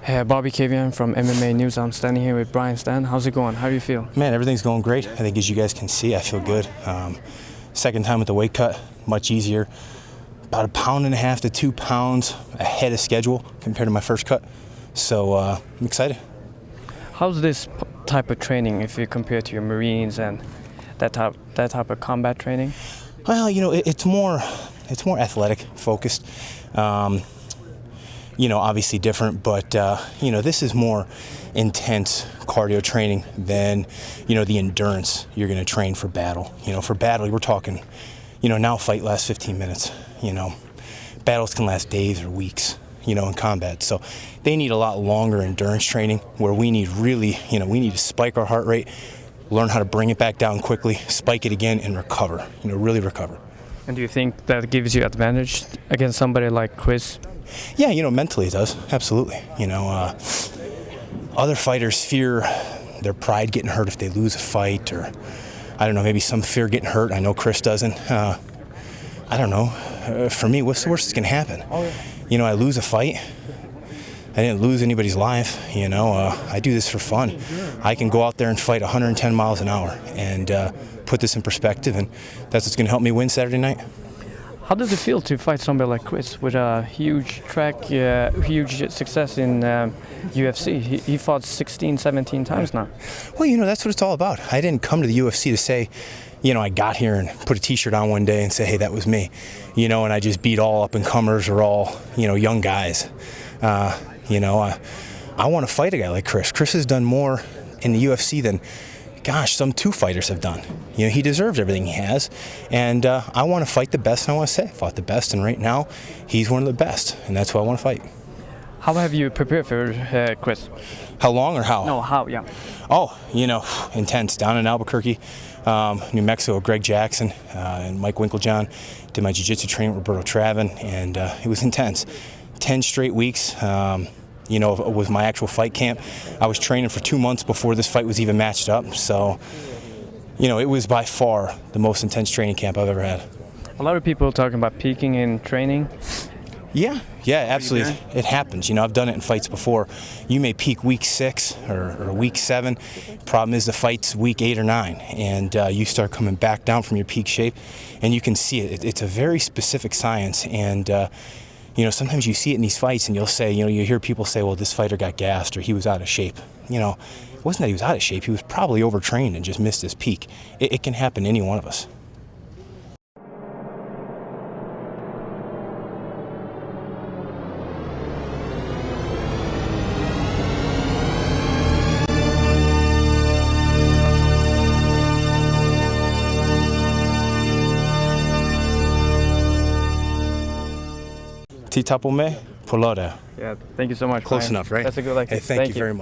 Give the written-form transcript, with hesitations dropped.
Hey, Bobby Kavian from MMA News. I'm standing here with Brian Stann. How's it going? How do you feel? Man, everything's going great. I think as you guys can see, I feel good. Second time with the weight cut, much easier. About 1.5 pounds to 2 pounds ahead of schedule compared to my first cut. So I'm excited. How's this type of training if you compare to your Marines and that type of combat training? Well, you know, it's more athletic focused. You know, obviously different, but you know, this is more intense cardio training than, you know, the endurance you're going to train for battle. You know, for battle, we're talking, you know, now fight lasts 15 minutes. You know, battles can last days or weeks, you know, in combat. So they need a lot longer endurance training where we need really, you know, we need to spike our heart rate, learn how to bring it back down quickly, spike it again, and recover, you know, really recover. And do you think that gives you advantage against somebody like Chris? Yeah, you know, mentally it does, absolutely. You know, other fighters fear their pride getting hurt if they lose a fight, or I don't know, maybe some fear getting hurt. I know Chris doesn't. I don't know. For me, what's the worst that's gonna happen? You know, I lose a fight. I didn't lose anybody's life. You know, I do this for fun. I can go out there and fight 110 miles an hour and put this in perspective, and that's what's gonna help me win Saturday night. How does it feel to fight somebody like Chris with a huge track, huge success in UFC? He fought 16, 17 times now. Well, you know, that's what it's all about. I didn't come to the UFC to say, you know, I got here and put a t-shirt on one day and say, hey, that was me. You know, and I just beat all up-and-comers or all, you know, young guys. You know, I want to fight a guy like Chris. Chris has done more in the UFC than, gosh, some 2 fighters have done. You know, he deserves everything he has, and I want to fight the best, and I want to say I fought the best, and right now, he's one of the best, and that's who I want to fight. How have you prepared for Chris? How long or how? No, how, yeah. Oh, you know, intense. Down in Albuquerque, New Mexico, Greg Jackson and Mike Winklejohn did my jiu-jitsu training with Roberto Travin, and it was intense. 10 straight weeks. You know, it was my actual fight camp. I was training for 2 months before this fight was even matched up. So, you know, it was by far the most intense training camp I've ever had. A lot of people are talking about peaking in training. Yeah, absolutely. It happens. You know, I've done it in fights before. You may peak week 6 or week 7. Problem is the fight's week 8 or 9, and you start coming back down from your peak shape, and you can see it. It's a very specific science, and you know, sometimes you see it in these fights and you'll say, you know, you hear people say, well, this fighter got gassed or he was out of shape. You know, it wasn't that he was out of shape. He was probably overtrained and just missed his peak. It can happen to any one of us. Ti tapo me, polora. Yeah, thank you so much. Close Brian. enough, right? That's a good like. Hey, thank you very much.